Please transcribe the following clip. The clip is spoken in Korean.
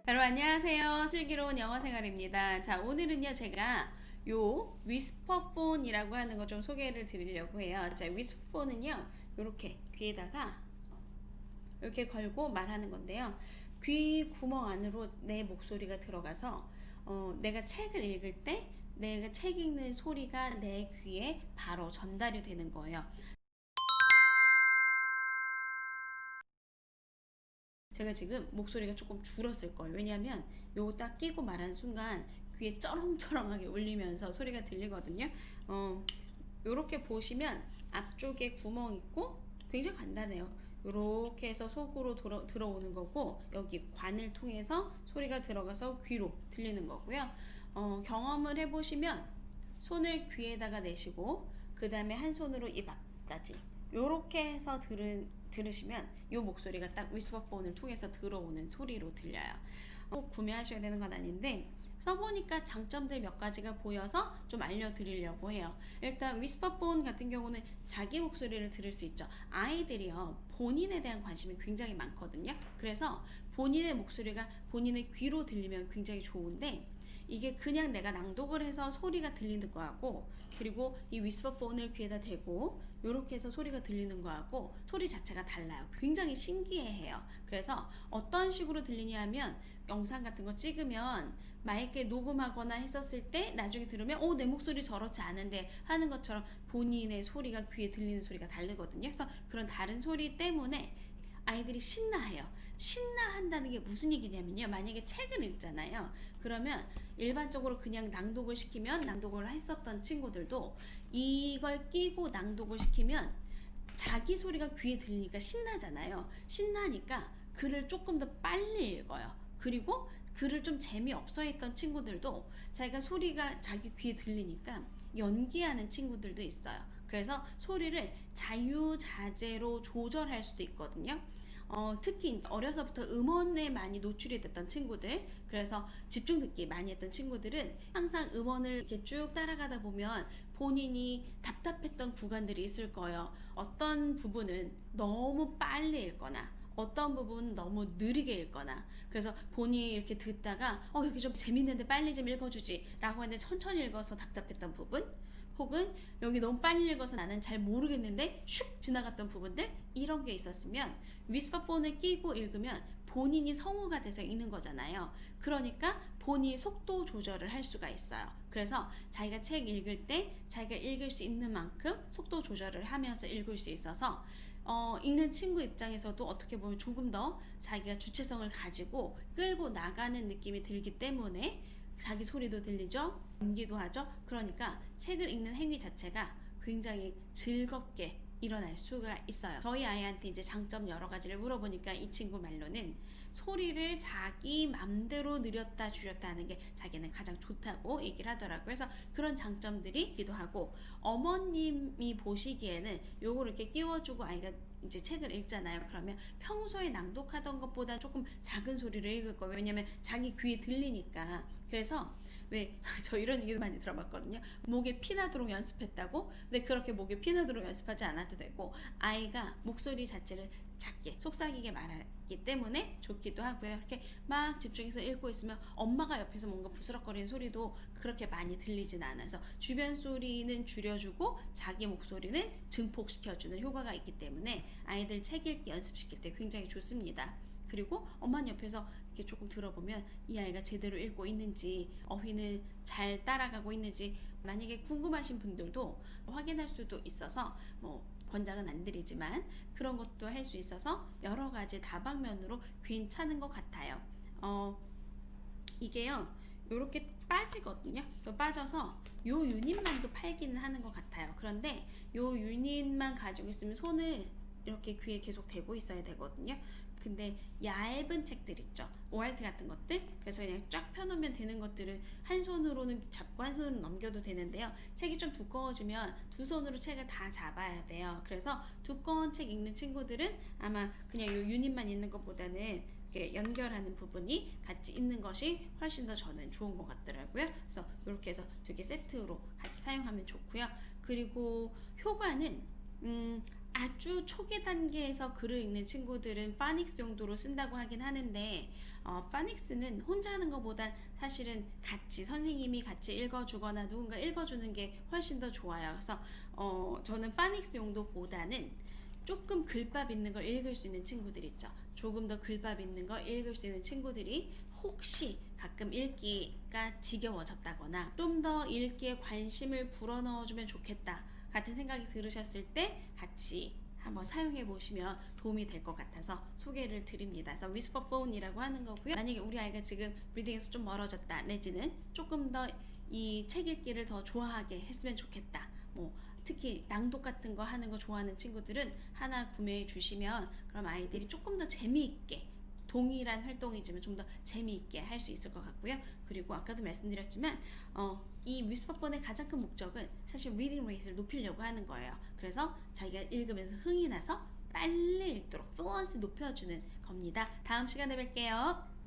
여러분 안녕하세요. 슬기로운 영어생활입니다. 자, 오늘은요 제가 요 위스퍼폰이라고 하는 거 좀 소개를 드리려고 해요. 자, 위스퍼폰은요 이렇게 귀에다가 이렇게 걸고 말하는 건데요. 귀 구멍 안으로 내 목소리가 들어가서 내가 책을 읽을 때 내가 책 읽는 소리가 내 귀에 바로 전달이 되는 거예요. 제가 지금 목소리가 조금 줄었을 거예요. 왜냐하면 요거 딱 끼고 말하는 순간 귀에 쩌렁쩌렁하게 울리면서 소리가 들리거든요. 요렇게 보시면 앞쪽에 구멍 있고 굉장히 간단해요. 요렇게 해서 속으로 들어오는 거고, 여기 관을 통해서 소리가 들어가서 귀로 들리는 거고요. 경험을 해보시면 손을 귀에다가 내시고 그 다음에 한 손으로 입 앞까지 요렇게 해서 들으시면 이 목소리가 딱 위스퍼폰을 통해서 들어오는 소리로 들려요. 꼭 구매하셔야 되는 건 아닌데 써보니까 장점들 몇 가지가 보여서 좀 알려드리려고 해요. 일단 위스퍼폰 같은 경우는 자기 목소리를 들을 수 있죠. 아이들이요 본인에 대한 관심이 굉장히 많거든요. 그래서 본인의 목소리가 본인의 귀로 들리면 굉장히 좋은데, 이게 그냥 내가 낭독을 해서 소리가 들리는 거하고, 그리고 이 위스퍼폰을 귀에다 대고 이렇게 해서 소리가 들리는 거하고 소리 자체가 달라요. 굉장히 신기해해요. 그래서 어떤 식으로 들리냐 하면, 영상 같은 거 찍으면 마이크에 녹음하거나 했었을 때 나중에 들으면 내 목소리 저렇지 않은데 하는 것처럼 본인의 소리가 귀에 들리는 소리가 다르거든요. 그래서 그런 다른 소리 때문에 아이들이 신나해요. 신나한다는 게 무슨 얘기냐면요, 만약에 책을 읽잖아요. 그러면 일반적으로 그냥 낭독을 시키면, 낭독을 했었던 친구들도 이걸 끼고 낭독을 시키면 자기 소리가 귀에 들리니까 신나잖아요. 신나니까 글을 조금 더 빨리 읽어요. 그리고 글을 좀 재미없어 했던 친구들도 자기가 소리가 자기 귀에 들리니까 연기하는 친구들도 있어요. 그래서 소리를 자유자재로 조절할 수도 있거든요. 특히 어려서부터 음원에 많이 노출이 됐던 친구들, 그래서 집중 듣기 많이 했던 친구들은 항상 음원을 이렇게 쭉 따라가다 보면 본인이 답답했던 구간들이 있을 거예요. 어떤 부분은 너무 빨리 읽거나 어떤 부분은 너무 느리게 읽거나, 그래서 본인이 이렇게 듣다가 여기 좀 재밌는데 빨리 좀 읽어주지 라고 하는데 천천히 읽어서 답답했던 부분, 혹은 여기 너무 빨리 읽어서 나는 잘 모르겠는데 슉 지나갔던 부분들, 이런 게 있었으면 위스퍼폰을 끼고 읽으면 본인이 성우가 돼서 읽는 거잖아요. 그러니까 본인이 속도 조절을 할 수가 있어요. 그래서 자기가 책 읽을 때 자기가 읽을 수 있는 만큼 속도 조절을 하면서 읽을 수 있어서 읽는 친구 입장에서도 어떻게 보면 조금 더 자기가 주체성을 가지고 끌고 나가는 느낌이 들기 때문에 자기 소리도 들리죠, 연기도 하죠. 그러니까 책을 읽는 행위 자체가 굉장히 즐겁게 일어날 수가 있어요. 저희 아이한테 이제 장점 여러 가지를 물어보니까 이 친구 말로는 소리를 자기 맘대로 느렸다 줄였다 하는 게 자기는 가장 좋다고 얘기를 하더라고요. 그래서 그런 장점들이 있기도 하고, 어머님이 보시기에는 요거를 이렇게 끼워주고 아이가 이제 책을 읽잖아요. 그러면 평소에 낭독하던 것보다 조금 작은 소리를 읽을 거예요. 왜냐면 자기 귀에 들리니까. 그래서 왜 저 이런 얘기도 많이 들어봤거든요. 목에 피 나도록 연습했다고? 근데 그렇게 목에 피 나도록 연습하지 않아도 되고, 아이가 목소리 자체를 작게 속삭이게 말하기 때문에 좋기도 하고요. 이렇게 막 집중해서 읽고 있으면 엄마가 옆에서 뭔가 부스럭거리는 소리도 그렇게 많이 들리진 않아요. 그래서 주변 소리는 줄여주고 자기 목소리는 증폭시켜주는 효과가 있기 때문에 아이들 책 읽기 연습시킬 때 굉장히 좋습니다. 그리고 엄마는 옆에서 이렇게 조금 들어보면 이 아이가 제대로 읽고 있는지, 어휘는 잘 따라가고 있는지 만약에 궁금하신 분들도 확인할 수도 있어서, 권장은 안 드리지만 그런 것도 할 수 있어서 여러 가지 다방면으로 괜찮은 것 같아요. 이게요 이렇게 빠지거든요. 그래서 빠져서 요 유닛만도 팔기는 하는 것 같아요. 그런데 요 유닛만 가지고 있으면 손을 이렇게 귀에 계속 대고 있어야 되거든요. 근데 얇은 책들 있죠, ORT 같은 것들, 그래서 그냥 쫙 펴놓으면 되는 것들은 한 손으로는 잡고 한 손으로 넘겨도 되는데요, 책이 좀 두꺼워지면 두 손으로 책을 다 잡아야 돼요. 그래서 두꺼운 책 읽는 친구들은 아마 그냥 요 유닛만 있는 것보다는 이렇게 연결하는 부분이 같이 있는 것이 훨씬 더 저는 좋은 것 같더라고요. 그래서 이렇게 해서 두 개 세트로 같이 사용하면 좋고요. 그리고 효과는 아주 초기 단계에서 글을 읽는 친구들은 파닉스 용도로 쓴다고 하긴 하는데 파닉스는 혼자 하는 것보단 사실은 같이 선생님이 같이 읽어주거나 누군가 읽어주는 게 훨씬 더 좋아요. 그래서 저는 파닉스 용도보다는 조금 글밥 있는 걸 읽을 수 있는 친구들 있죠. 조금 더 글밥 있는 걸 읽을 수 있는 친구들이 혹시 가끔 읽기가 지겨워졌다거나 좀 더 읽기에 관심을 불어넣어주면 좋겠다 같은 생각이 들으셨을 때 같이 한번 사용해 보시면 도움이 될 것 같아서 소개를 드립니다. 그래서 위스퍼 폰이라고 하는 거고요. 만약에 우리 아이가 지금 리딩에서 좀 멀어졌다 내지는 조금 더 이 책 읽기를 더 좋아하게 했으면 좋겠다. 뭐 특히 낭독 같은 거 하는 거 좋아하는 친구들은 하나 구매해 주시면 그럼 아이들이 조금 더 재미있게 동일한 활동이지만 좀 더 재미있게 할 수 있을 것 같고요. 그리고 아까도 말씀드렸지만 이 위스퍼폰의 가장 큰 목적은 사실 리딩 레이트를 높이려고 하는 거예요. 그래서 자기가 읽으면서 흥이 나서 빨리 읽도록 플루언시 높여주는 겁니다. 다음 시간에 뵐게요.